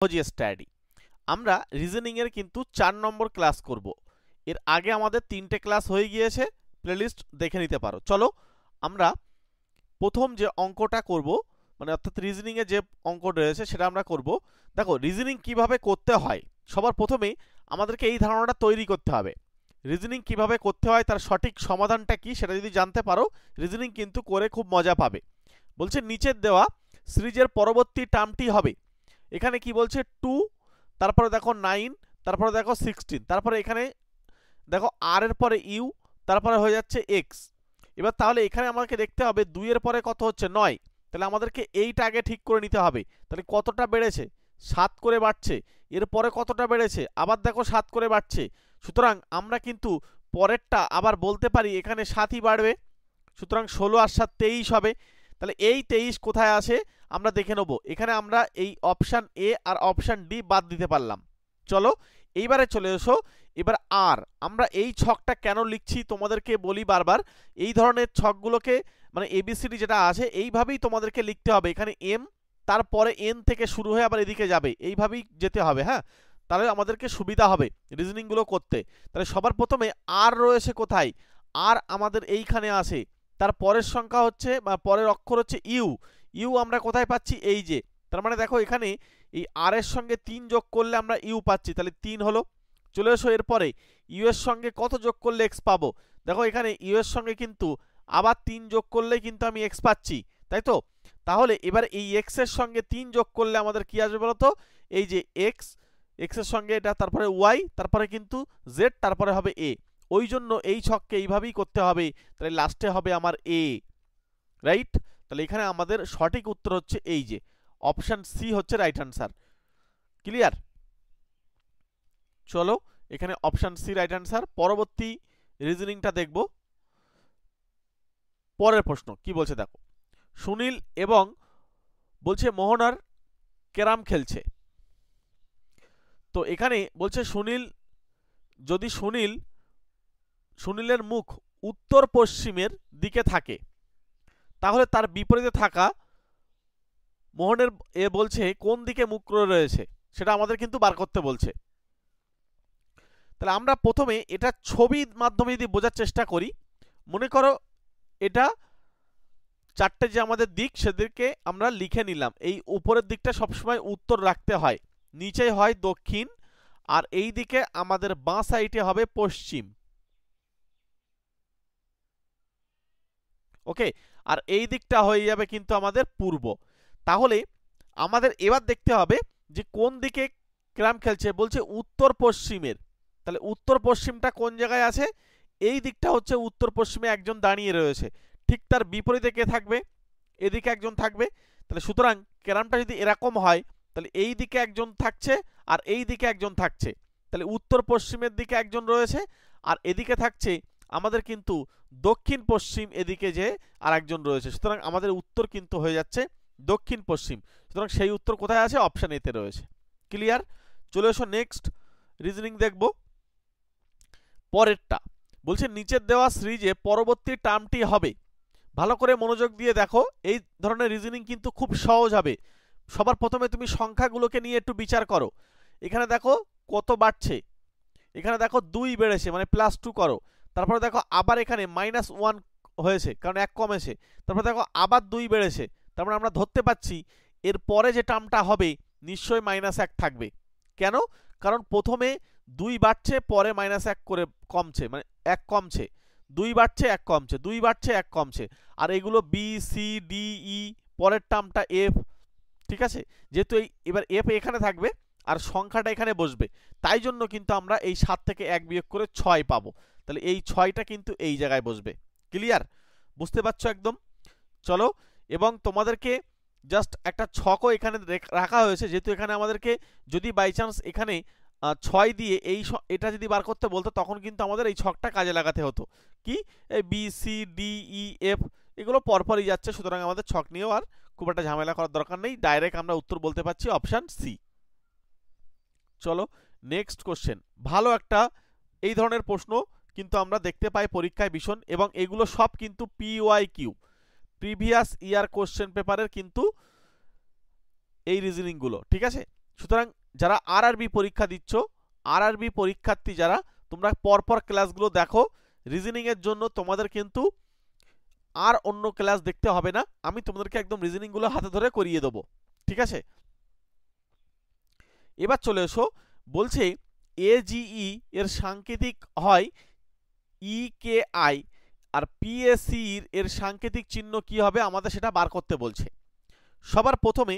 Study. আমরা reasoning এর কিন্তু 4 নম্বর ক্লাস করব। এর আগে আমাদের 3টে ক্লাস হয়ে গিয়েছে, প্লেলিস্ট দেখে নিতে পারো। চলো আমরা প্রথম যে অঙ্কটা করব, মানে অর্থাৎ রিজনিং এ যে অঙ্ক রয়েছে সেটা আমরা করব। দেখো রিজনিং কিভাবে করতে হয়, সবার প্রথমেই আমাদেরকে এই ধারণাটা তৈরি করতে হবে। রিজনিং কিভাবে করতে হয়, তার সঠিক সমাধানটা কি সেটা যদি জানতে পারো, রিজনিং কিন্তু করে খুব মজা পাবে। বলছে নিচের দেওয়া সিরিজের পরবর্তী টার্মটি হবে। এখানে কি বলছে 2, তারপরে দেখো 9, তারপরে দেখো 16, তারপরে এখানে দেখো আর এর পরে ইউ, তারপরে হয়ে যাচ্ছে এক্স। এবার তাহলে এখানে আমাদেরকে দেখতে হবে 2 এর পরে কত হচ্ছে 9, তাহলে আমাদেরকে এইটা আগে ঠিক করে নিতে হবে। তাহলে কতটা বেড়েছে, 7 করে বাড়ছে। এরপরে কতটা বেড়েছে, আবার দেখো 7 করে বাড়ছে। সুতরাং আমরা কিন্তু পরেরটা আবার বলতে পারি এখানে 7ই বাড়বে। সুতরাং 16 আর 7 23 হবে। তাহলে এই 23 কোথায় আসে আমরা দেখে নেব। এখানে আমরা এই অপশান এ আর অপশান ডি বাদ দিতে পারলাম। চলো এইবারে চলে এসো। এবার আর আমরা এই ছকটা কেন লিখছি তোমাদেরকে বলি বারবার, এই ধরনের ছকগুলোকে মানে এবিসিডি যেটা আছে এইভাবেই তোমাদেরকে লিখতে হবে। এখানে এম, তারপরে এন থেকে শুরু হয়ে আবার এদিকে যাবে, এইভাবেই যেতে হবে। হ্যাঁ, তাহলে আমাদেরকে সুবিধা হবে রিজনিংগুলো করতে। তাহলে সবার প্রথমে আর রয়েছে কোথায়, আর আমাদের এইখানে আছে। তার পরের সংখ্যা হচ্ছে বা পরের অক্ষর হচ্ছে ইউ। ইউ আমরা কোথায় পাচ্ছি, এই যে। তার মানে দেখো এখানে এই আর এর সঙ্গে 3 যোগ করলে আমরা ইউ পাচ্ছি, তাহলে 3 হলো। চলে এসো এরপরে ইউ এর সঙ্গে কত যোগ করলে এক্স পাবো। দেখো এখানে ইউ এর সঙ্গে কিন্তু আবার 3 যোগ করলে কিন্তু আমি এক্স পাচ্ছি, তাই তো। তাহলে এবার এই এক্স এর সঙ্গে 3 যোগ করলে আমাদের কি আসবে বলতো, এই যে এক্স, এক্স এর সঙ্গে এটা, তারপরে ওয়াই, তারপরে কিন্তু জেড, তারপরে হবে এ। ওই জন্য এই ছককে এইভাবেই করতে হবে। তাহলে লাস্টে হবে আমার এ, রাইট। তাহলে এখানে আমাদের সঠিক উত্তর হচ্ছে এই যে অপশন সি হচ্ছে রাইট অ্যান্সার। ক্লিয়ার? চলো এখানে অপশন সি রাইট অ্যান্সার। পরবর্তী রিজনিংটা দেখব। পরের প্রশ্ন কি বলছে দেখো, সুনীল এবং বলছে মোহনার ক্যারাম খেলছে। তো এখানে বলছে সুনীল, যদি সুনীলের মুখ উত্তর পশ্চিমের দিকে থাকে, তাহলে তার বিপরীতে থাকা মোহনের এ বলছে কোন দিকে মুখ রয়েছে, সেটা আমাদের কিন্তু বার করতে বলছে। তাহলে আমরা প্রথমে এটা ছবির মাধ্যমে যদি বোঝার চেষ্টা করি, মনে করো এটা 4টে যে আমাদের দিক সেদিকে আমরা লিখে নিলাম। এই উপরের দিকটা সবসময় উত্তর রাখতে হয়, নিচে হয় দক্ষিণ, আর এই দিকে আমাদের বাঁ সাইডে হবে পশ্চিম। ওকে, আর এই দিকটা হয়ে যাবে কিন্তু আমাদের পূর্ব। তাহলে আমাদের এবার দেখতে হবে যে কোন দিকে ক্যারাম খেলছে, বলছে উত্তর পশ্চিমের। তাহলে উত্তর পশ্চিমটা কোন জায়গায় আছে, এই দিকটা হচ্ছে উত্তর পশ্চিমে একজন দাঁড়িয়ে রয়েছে। ঠিক তার বিপরীতে কে থাকবে, এদিকে একজন থাকবে। তাহলে সুতরাং ক্যারামটা যদি এরকম হয়, তাহলে এই দিকে একজন থাকছে আর এই দিকে একজন থাকছে। তাহলে উত্তর পশ্চিমের দিকে একজন রয়েছে, আর এদিকে থাকছে আমাদের কিন্তু দক্ষিণ পশ্চিম, এদিকে যে আর একজন রয়েছে। সুতরাং আমাদের উত্তর কিন্তু হয়ে যাচ্ছে দক্ষিণ পশ্চিম। সুতরাং সেই উত্তর কোথায় আছে, অপশন এতে রয়েছে। ক্লিয়ার? চলে এসো নেক্সট রিজনিং দেখব। পরেরটা বলছে নিচের দেওয়া সিরিজে পরবর্তী টার্মটি হবে। ভালো করে মনোযোগ দিয়ে দেখো, এই ধরনের রিজনিং কিন্তু খুব সহজ হবে। সবার প্রথমে তুমি সংখ্যাগুলোকে নিয়ে একটু বিচার করো। এখানে দেখো কত বাড়ছে, এখানে দেখো 2 বেড়েছে মানে +2 করো। তারপরে দেখো আবার এখানে -1 হয়েছে কারণ 1 কমেছে। তারপর দেখো আবার 2 বেড়েছে, তারপরে আমরা ধরতে পাচ্ছি এর পরে যে টার্মটা হবে নিশ্চয়ই -1 থাকবে। কেন? কারণ প্রথমে 2 বাড়ছে, পরে -1 করে কমছে, মানে 1 কমছে, 2 বাড়ছে 1 কমছে, 2 বাড়ছে 1 কমছে। আর এগুলো বি সি ডি ই, পরের টার্মটা এফ। ঠিক আছে, যেহেতু এবার এফ এখানে থাকবে আর সংখ্যাটা এখানে বসবে, তাই জন্য কিন্তু আমরা এই 7 থেকে 1 বিয়োগ করে 6 পাবো। তাহলে এই 6টা কিন্তু এই জায়গায় বসবে। ক্লিয়ার? বুঝতে পারছো একদম? চলো, এবং তোমাদেরকে জাস্ট একটা ছকও এখানে রাখা হয়েছে, যেহেতু এখানে আমাদেরকে যদি বাই চান্স এখানে 6 দিয়ে এটা যদি বার করতে বলতো, তখন কিন্তু আমাদের এই ছকটা কাজে লাগাতে হতো। কি, এই B C D E F এগুলো পরপরই যাচ্ছে, সুতরাং আমাদের ছক নিয়েও আর খুব একটা ঝামেলা করার দরকার নেই, ডাইরেক্ট আমরা উত্তর বলতে পারছি অপশান সি। চলো নেক্সট কোশ্চেন। ভালো একটা এই ধরনের প্রশ্ন কিন্তু আমরা দেখতে পাই পরীক্ষায় ভীষণ, এবং এগুলো সব কিন্তু PYQ, প্রিভিয়াস ইয়ার কোশ্চেন পেপারের কিন্তু এই রিজনিংগুলো। ঠিক আছে, সুতরাং যারা আরআরবি পরীক্ষা দিচ্ছ, আরআরবি পরীক্ষার্থী যারা, তোমরা পরপর ক্লাসগুলো দেখো। রিজনিং এর জন্য তোমাদের কিন্তু আর অন্য ক্লাস দেখতে হবে না, আমি তোমাদেরকে একদম রিজনিং গুলো হাতে ধরে করিয়ে দেবো, ঠিক আছে। এবার চলে এসো, বলছে এজিই এর সাংকেতিক হয় ইকেআই, আর পিএসসি এর সাংকেতিক চিহ্ন কি হবে আমাদের সেটা বার করতে বলছে। সবার প্রথমে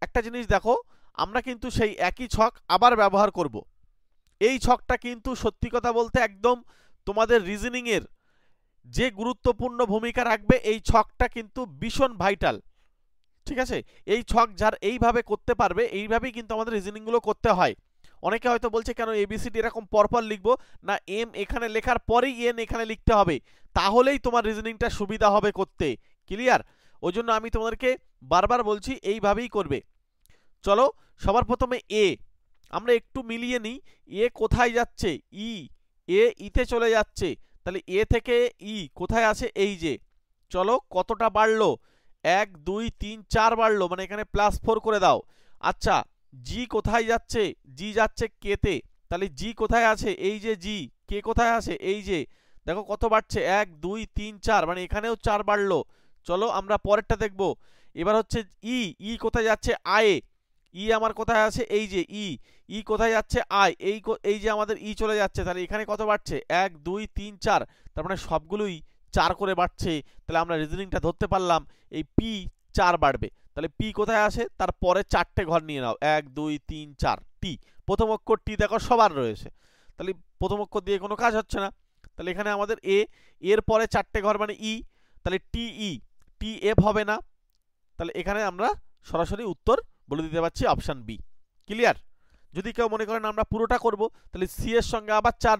একটা জিনিস দেখো, আমরা কিন্তু সেই একই ছক আবার ব্যবহার করব। এই ছকটা কিন্তু সত্যি কথা বলতে একদম তোমাদের রিজনিং এর যে গুরুত্বপূর্ণ ভূমিকা রাখবে, এই ছকটা কিন্তু ভীষণ ভাইটাল, ঠিক আছে। এই ছক যার এইভাবে করতে পারবে, এইভাবেই কিন্তু আমাদের রিজনিংগুলো করতে হয়। অনেকে হয়তো বলছে কেন এবিসিডি এরকম পরপর লিখবো না, এম এখানে লেখার পরেই এন এখানে লিখতে হবে, তাহলেই তোমার রিজনিংটা সুবিধা হবে করতে। ক্লিয়ার? ওই জন্য আমি তোমাদেরকে বারবার বলছি এইভাবেই করবে। চলো সবার প্রথমে এ, আমরা একটু মিলিয়ে নিই। এ কোথায় যাচ্ছে? ই, এ ইতে চলে যাচ্ছে, তাহলে এ থেকে ই কোথায় আছে? এই যে। চলো কতটা বাড়লো? 1 2 3 4 বাড়লো, মানে এখানে +4 করে দাও। আচ্ছা, জি কোথায় যাচ্ছে? জি যাচ্ছে কে তে, তাহলে জি কোথায় আছে? এই যে জি। কে কোথায় আছে? এই যে। দেখো কত বাড়ছে, 1 2 3 4, মানে এখানেও 4 বাড়লো। চলো আমরা পরেরটা দেখব। এবার হচ্ছে ই, ই কোথায় যাচ্ছে? আয়ে। ই আমার কোথায় আছে? এই যে ই। ই কোথায় যাচ্ছে? আয়। এই যে আমাদের ই চলে যাচ্ছে, তাহলে এখানে কত বাড়ছে? 1 2 3 4, তার মানে সবগুলোই 4 করে বাড়ছে। তাহলে আমরা রিজনিংটা ধরতে পারলাম এই পি 4 বাড়বে। তাহলে পি কোথায় আসে? তারপরে 4টে ঘর নিয়ে নাও, 1 2 3 4, টি। প্রথম অক্ষর টি দেখো সবার রয়েছে, তাহলে প্রথম অক্ষর দিয়ে কোনো কাজ হচ্ছে না। তাহলে এখানে আমাদের এ, এর পরে 4টে ঘর মানে ই, তাহলে টি ই, টি এফ হবে না। তাহলে এখানে আমরা সরাসরি উত্তর বলে দিতে পারছি অপশান বি। ক্লিয়ার? যদি কেউ মনে করেন আমরা পুরোটা করব, তাহলে সি এর সঙ্গে আবার 4,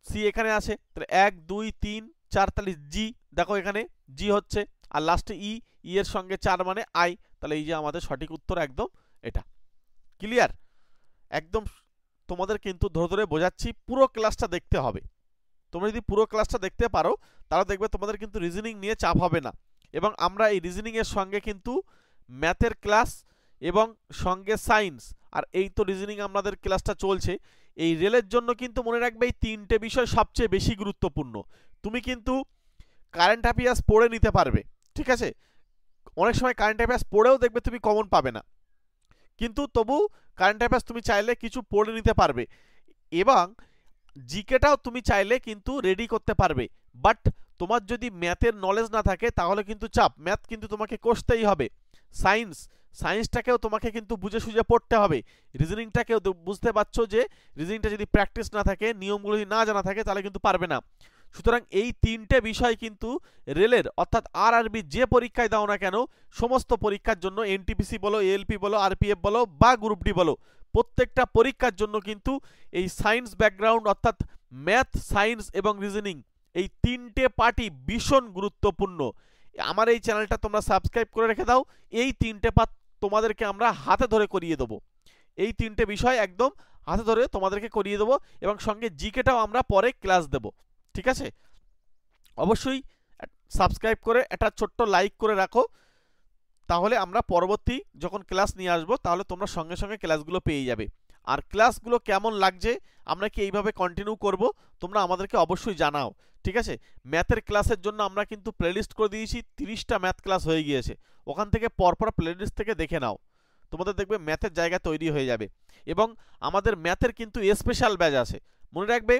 সি এখানে আসে, তাহলে 1 2 3 4, তাহলে জি দেখো এখানে জি হচ্ছে, আর লাস্টে ই, ই এর সঙ্গে 4 মানে আই, তাহলে এই যে আমাদের সঠিক উত্তর একদম এটা। ক্লিয়ার? একদম তোমাদের কিন্তু ধরে ধরে বোঝাচ্ছি, পুরো ক্লাসটা দেখতে হবে। তোমরা যদি পুরো ক্লাসটা দেখতে পারো তাহলে দেখবে তোমাদের কিন্তু রিজনিং নিয়ে চাপ হবে না। এবং আমরা এই রিজনিং এর সঙ্গে কিন্তু ম্যাথের ক্লাস এবং সঙ্গে সায়েন্স, আর এই তো রিজনিং আমাদের ক্লাসটা চলছে। এই রেলের জন্য কিন্তু মনে রাখবে এই 3টে বিষয় সবচেয়ে বেশি গুরুত্বপূর্ণ। তুমি কিন্তু কারেন্ট অ্যাফেয়ার্স পড়ে নিতে পারবে, ঠিক আছে। অনেক সময় কারেন্ট অ্যাফেয়ার্স পড়েও দেখবে তুমি কমন পাবে না, কিন্তু তবু কারেন্ট অ্যাফেয়ার্স তুমি চাইলে কিছু পড়ে নিতে পারবে, এবং জিকেটাও তুমি চাইলে কিন্তু রেডি করতে পারবে। বাট তোমার যদি ম্যাথের নলেজ না থাকে তাহলে কিন্তু চাপ, ম্যাথ কিন্তু তোমাকে কষতেই হবে। সায়েন্সটাকেও তোমাকে কিন্তু বুঝে সুঝে পড়তে হবে। রিজনিংটাকেও বুঝতে পারছো যে রিজনিংটা যদি প্র্যাকটিস না থাকে, নিয়মগুলো যদি না জানা থাকে, তাহলে কিন্তু পারবে না। সুতরাং এই 3টে বিষয় কিন্তু রেলের অর্থাৎ আরআরবি যে পরীক্ষায় দাও না কেন, সমস্ত পরীক্ষার জন্য, এনটিপিসি বলো, এএলপি বলো, আরপিএফ বলো বা গ্রুপ ডি বলো, প্রত্যেকটা পরীক্ষার জন্য কিন্তু এই সায়েন্স ব্যাকগ্রাউন্ড অর্থাৎ ম্যাথ, সায়েন্স এবং রিজনিং, এই 3টে পার্টই ভীষণ গুরুত্বপূর্ণ। আমার এই চ্যানেলটা তোমরা সাবস্ক্রাইব করে রেখে দাও, এই 3টে পার্ট তোমাদেরকে আমরা হাতে ধরে করিয়ে দেবো। এই 3টে বিষয় একদম হাতে ধরে তোমাদেরকে করিয়ে দেবো, এবং সঙ্গে জিকেটাও আমরা পরে ক্লাস দেব, ঠিক আছে। অবশ্যই সাবস্ক্রাইব করে একটা ছোট্ট লাইক করে রাখো, তাহলে আমরা পরবর্তী যখন ক্লাস নিয়ে আসবো তাহলে তোমরা সঙ্গে সঙ্গে ক্লাসগুলো পেয়ে যাবে। আর ক্লাসগুলো কেমন লাগছে, আমরা কি এইভাবে কন্টিনিউ করব, তোমরা আমাদেরকে অবশ্যই জানাও, ঠিক আছে। ম্যাথের ক্লাসের জন্য আমরা কিন্তু প্লেলিস্ট করে দিয়েছি, 30টা ম্যাথ ক্লাস হয়ে গিয়েছে, ওখান থেকে পরপর প্লেলিস্ট থেকে দেখে নাও, তোমাদের দেখবে ম্যাথের জায়গা তৈরি হয়ে যাবে। এবং আমাদের ম্যাথের কিন্তু স্পেশাল ব্যাচ আছে, মনে রাখবে।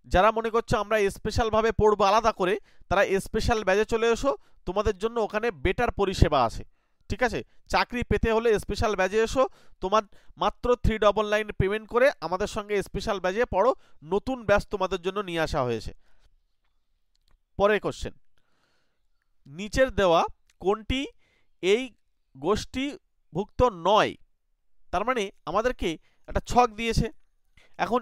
যারা মনে করছো আমরা স্পেশালভাবে পড়বো আলাদা করে, তারা স্পেশাল ব্যাচে চলে এসো, তোমাদের জন্য ওখানে বেটার পরিষেবা আছে, ঠিক আছে। চাকরি পেতে হলে স্পেশাল ব্যাচে এসো, তোমার মাত্র 399 পেমেন্ট করে আমাদের সঙ্গে স্পেশাল ব্যাচে পড়ো, নতুন ব্যাচ তোমাদের জন্য নিয়ে আসা হয়েছে। পরের কোশ্চেন, নিচের দেওয়া কোনটি এই গোষ্ঠীভুক্ত নয়? তার মানে আমাদেরকে একটা ছক দিয়েছে। এখন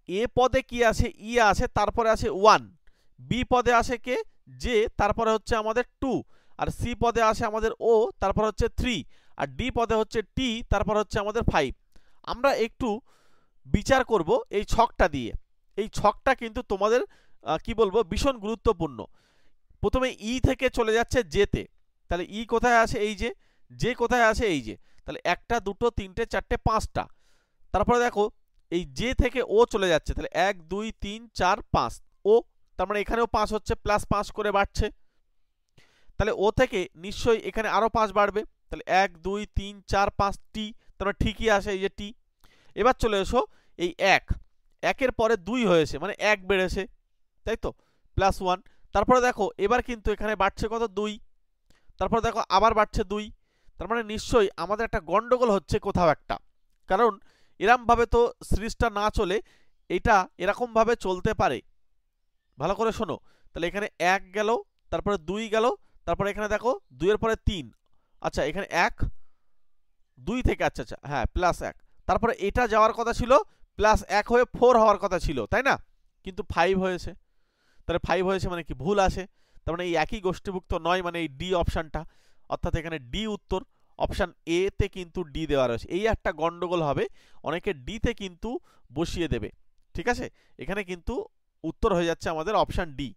এ পদে কি আছে? ই আছে, তারপরে আছে 1, বি পদে আসে কে? জে, তারপরে হচ্ছে আমাদের 2, আর সি পদে আসে আমাদের ও, তারপর হচ্ছে 3, আর ডি পদে হচ্ছে টি, তারপর হচ্ছে আমাদের 5। আমরা একটু বিচার করব এই ছকটা দিয়ে। এই ছকটা কিন্তু তোমাদের কি বলবো, ভীষণ গুরুত্বপূর্ণ। প্রথমে ই থেকে চলে যাচ্ছে জেতে, তাহলে ই কোথায় আছে? এই যে। জে কোথায় আছে? এই যে। তাহলে একটা দুটো তিনটে চারটে পাঁচটা। তারপরে দেখো এই জে থেকে ও চলে যাচ্ছে, তাহলে 1 2 3 4 5 ও, তার মানে এখানেও 5 হচ্ছে, প্লাস 5 করে বাড়ছে। তাহলে ও থেকে নিশ্চয়ই এখানে আরো 5 বাড়বে, তাহলে 1 2 3 4 5 টি, তার মানে ঠিকই আসে এই যে টি। এবার চলে এসো এই 1 একের পরে 2 হয়েছে, মানে 1 বেড়েছে, তাই তো, প্লাস 1। তারপরে দেখো এবার কিন্তু এখানে বাড়ছে কত, 2। তারপর দেখো আবার বাড়ছে 2, তার মানে নিশ্চয়ই আমাদের একটা গন্ডগোল হচ্ছে কোথাও একটা, কারণ এরমভাবে তো সিরিজটা না চলে, এটা এরকমভাবে চলতে পারে। ভালো করে শোনো, তাহলে এখানে 1 গেল, তারপরে 2 গেল, তারপরে এখানে দেখো 2 এর পরে 3, আচ্ছা এখানে 1 2 থেকে, আচ্ছা আচ্ছা হ্যাঁ প্লাস 1, তারপরে এটা যাওয়ার কথা ছিল প্লাস 1 হয়ে 4 হওয়ার কথা ছিল, তাই না, কিন্তু 5 হয়েছে। তাহলে 5 হয়েছে মানে কি, ভুল আসে, তার মানে এই একই গোষ্ঠীভুক্ত নয়, মানে এই ডি অপশানটা, অর্থাৎ এখানে ডি উত্তর, অপশান এ তে কিন্তু ডি দেওয়া রয়েছে। এই একটা গন্ডগোল হবে, অনেকে ডি তে কিন্তু বসিয়ে দেবে, ঠিক আছে। এখানে কিন্তু উত্তর হয়ে যাচ্ছে আমাদের অপশান ডি।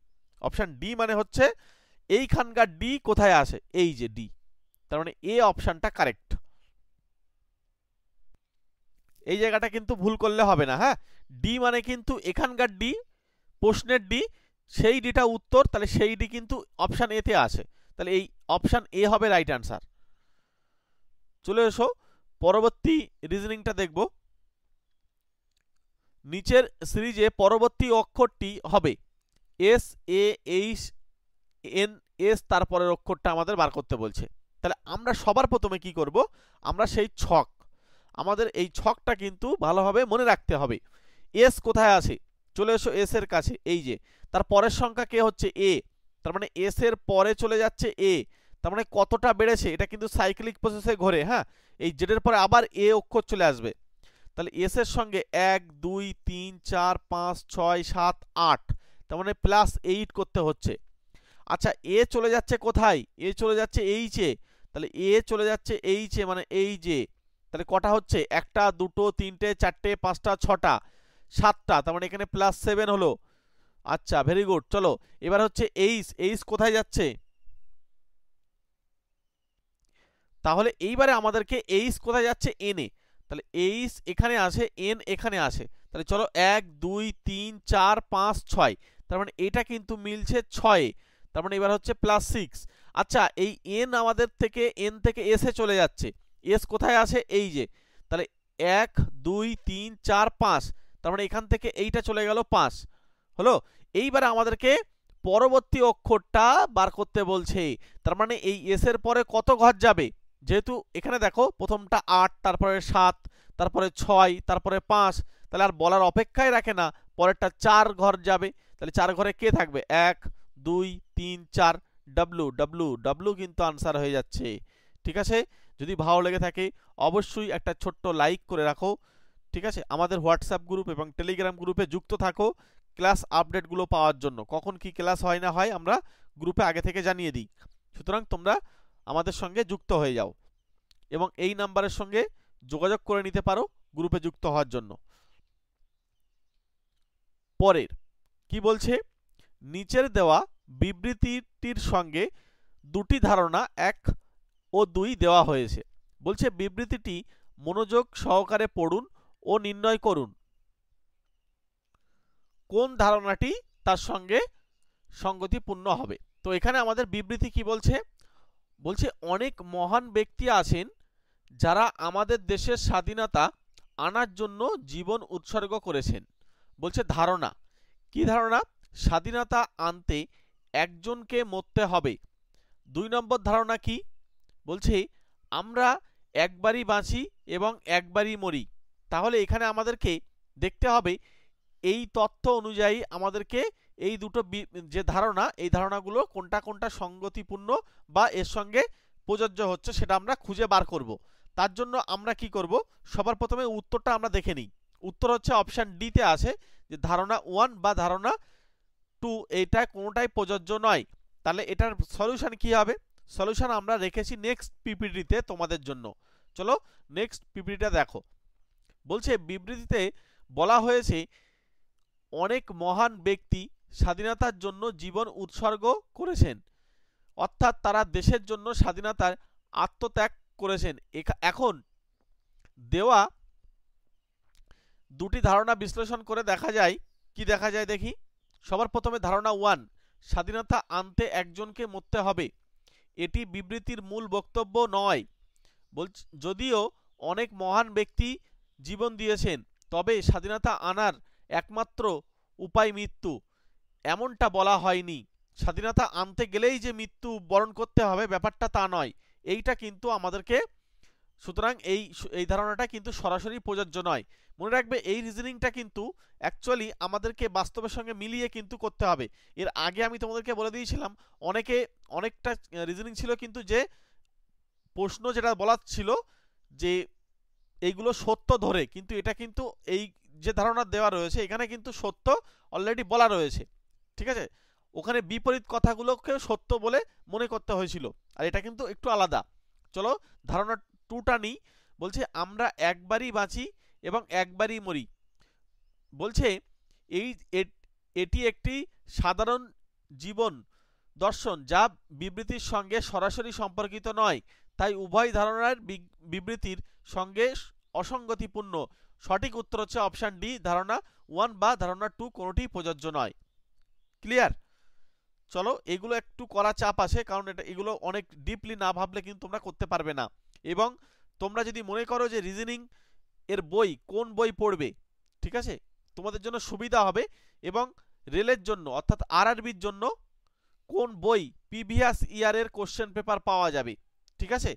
অপশান ডি মানে হচ্ছে এইখানকার ডি কোথায় আসে, এই যে ডি, তার মানে এ অপশানটা কারেক্ট। এই জায়গাটা কিন্তু ভুল করলে হবে না, হ্যাঁ, ডি মানে কিন্তু এখানকার ডি, প্রশ্নের ডি, সেই ডিটা উত্তর, তাহলে সেই ডি কিন্তু অপশান এ তে আসে, তাহলে এই অপশান এ হবে রাইট আনসার। চলে এসো পরবর্তী রিজনিংটা দেখব। নিচের সিরিজে পরবর্তী অক্ষরটি হবে S A H N S, তারপরের অক্ষরটা আমাদের বার করতে বলছে। তাহলে আমরা সবার প্রথমে কি করব, আমরা সেই ছক, আমাদের এই ছকটা কিন্তু ভালোভাবে মনে রাখতে হবে। এস কোথায় আছে, চলে এসো এস এর কাছে, এই যে তার পরের সংখ্যা কে হচ্ছে এ, তার মানে এস এর পরে চলে যাচ্ছে এ, তার মানে কতটা বেড়েছে, এটা কিন্তু সাইক্লিক প্রসেসে ঘোরে, হ্যাঁ, এই জেড এর পরে আবার এ অক্ষর চলে আসবে, তাহলে এস এর সঙ্গে 1 2 3 4 5 6 7 8, তার মানে প্লাস 8 করতে হচ্ছে। আচ্ছা এ চলে যাচ্ছে কোথায়, এ চলে যাচ্ছে এইচে, তাহলে এ চলে যাচ্ছে এইচে মানে এই যে, তাহলে কটা হচ্ছে, একটা দুটো তিনটে চারটে পাঁচটা ছটা সাতটা, তার মানে এখানে প্লাস 7 হলো। আচ্ছা ভেরি গুড, চলো এবার হচ্ছে এইচ, এইচ কোথায় যাচ্ছে, তাহলে এইবারে আমাদেরকে এইচ কোথায় যাচ্ছে, এন এ, তাহলে এইচ এখানে আসে, এন এখানে আসে, তাহলে চলো 1 2 3 4 5 6, তার মানে এটা কিন্তু মিলছে 6, তার মানে এবার হচ্ছে প্লাস 6। আচ্ছা এই এন আমাদের থেকে, এন থেকে এস এ চলে যাচ্ছে, এস কোথায় আসে, এই যে, তাহলে 1 2 3 4 5, তার মানে এখান থেকে এইটা চলে গেল 5 হলো। এইবারে আমাদেরকে পরবর্তী অক্ষরটা বার করতে বলছে, তার মানে এই এস এর পরে কত ঘর যাবে, যেহেতু এখানে দেখো প্রথমটা 8, তারপরে 7, তারপরে 6, তারপরে 5, তাহলে আর বলার অপেক্ষাই রাখে না, পরেরটা 4 ঘর যাবে, তাহলে 4 ঘরে কে থাকবে, 1 2 3 4, ডাব্লু ডাব্লু ডাব্লু কিন্তু আনসার হয়ে যাচ্ছে। ঠিক আছে, যদি ভালো লেগে থাকে অবশ্যই একটা ছোট্ট লাইক করে রাখো, ঠিক আছে, আমাদের হোয়াটসঅ্যাপ গ্রুপ এবং টেলিগ্রাম গ্রুপে যুক্ত থাকো ক্লাস আপডেটগুলো পাওয়ার জন্য, কখন কি ক্লাস হয় না হয় আমরা গ্রুপে আগে থেকে জানিয়ে দিই, সুতরাং তোমরা আমাদের সঙ্গে যুক্ত হয়ে যাও এবং এই নাম্বারের সঙ্গে যোগাযোগ করে নিতে পারো গ্রুপে যুক্ত হওয়ার জন্য। পরের কি বলছে, নিচের দেওয়া বিবৃতিটির সঙ্গে দুটি ধারণা 1 ও 2 দেওয়া হয়েছে, বলছে বিবৃতিটি মনোযোগ সহকারে পড়ুন ও নির্ণয় করুন কোন ধারণাটি তার সঙ্গে সঙ্গতিপূর্ণ হবে। তো এখানে আমাদের বিবৃতি কি বলছে, বলছে অনেক মহান ব্যক্তি আছেন যারা আমাদের দেশের স্বাধীনতা আনার জন্য জীবন উৎসর্গ করেছেন। বলছে ধারণা, কি ধারণা, স্বাধীনতা আনতে একজনকে মরতে হবে। 2 নম্বর ধারণা কি, বলছে আমরা একবারই বাঁচি এবং একবারই মরি। তাহলে এখানে আমাদেরকে দেখতে হবে এই তথ্য অনুযায়ী আমাদেরকে এই দুটো যে ধারণা, এই ধারণাগুলো কোনটা কোনটা সঙ্গতিপূর্ণ বা এর সঙ্গে প্রযোজ্য হচ্ছে সেটা আমরা খুঁজে বার করব। তার জন্য আমরা কি করব, সবার প্রথমে উত্তরটা আমরা দেখে নিই। উত্তর হচ্ছে অপশান ডি তে আছে যে ধারণা 1 বা ধারণা 2 এইটা কোনোটাই প্রযোজ্য নয়। তাহলে এটার সলিউশন কি হবে, সলিউশন আমরা রেখেছি নেক্সট পিপিটিতে তোমাদের জন্য। চলো নেক্সট পিপিটিটা দেখো। বলছে বিবৃতিতে বলা হয়েছে অনেক মহান ব্যক্তি স্বাধীনতার জন্য জীবন উৎসর্গ করেছেন, অর্থাৎ তারা দেশের জন্য স্বাধীনতার আত্মত্যাগ করেছেন। এখন দেওয়া দুটি ধারণা বিশ্লেষণ করে দেখা যায় কি দেখা যায় দেখি। সবার প্রথমে ধারণা 1, স্বাধীনতা আনতে একজনকে মরতে হবে। এটি বিবৃতির মূল বক্তব্য নয়। যদিও অনেক মহান ব্যক্তি জীবন দিয়েছেন, তবে স্বাধীনতা আনার একমাত্র উপায় মৃত্যু এমনটা বলা হয়নি। স্বাধীনতা আনতে গেলেই যে মৃত্যু বরণ করতে হবে ব্যাপারটা তা নয়। এইটা কিন্তু আমাদেরকে, সুতরাং এই ধারণাটা কিন্তু সরাসরি প্রযোজ্য নয়। মনে রাখবে এই রিজনিংটা কিন্তু অ্যাকচুয়ালি আমাদেরকে বাস্তবের সঙ্গে মিলিয়ে কিন্তু করতে হবে। এর আগে আমি তোমাদেরকে বলে দিয়েছিলাম অনেকটা রিজনিং ছিল কিন্তু যে প্রশ্ন যেটা বলার ছিল যে এইগুলো সত্য ধরে, কিন্তু এটা কিন্তু এই যে ধারণা দেওয়া রয়েছে এখানে কিন্তু সত্য অলরেডি বলা রয়েছে, ঠিক আছে। ওখানে বিপরীত কথাগুলোকে সত্য বলে মনে করতে হয়েছিল, আর এটা কিন্তু একটু আলাদা। চলো ধারণা 2টা নিই। বলছে আমরা একবারই বাঁচি এবং একবারই মরি। বলছে এটি একটি সাধারণ জীবন দর্শন যা বিবৃতির সঙ্গে সরাসরি সম্পর্কিত নয়, তাই উভয় ধারণার বিবৃতির সঙ্গে অসঙ্গতিপূর্ণ। সঠিক উত্তর হচ্ছে অপশান ডি, ধারণা 1 বা ধারণা 2 কোনোটিই প্রযোজ্য নয়। ক্লিয়ার? চলো এগুলো একটু করা চাপ আছে, কারণ এগুলো অনেক ডিপলি না ভাবলে কিন্তু তোমরা করতে পারবে না। এবং তোমরা যদি মনে করো যে রিজনিং এর বই কোন বই পড়বে, ঠিক আছে, তোমাদের জন্য সুবিধা হবে। এবং রেলের জন্য অর্থাৎ আরআরবির জন্য কোন বই প্রিভিয়াস ইয়ারের কোশ্চেন পেপার পাওয়া যাবে, ঠিক আছে।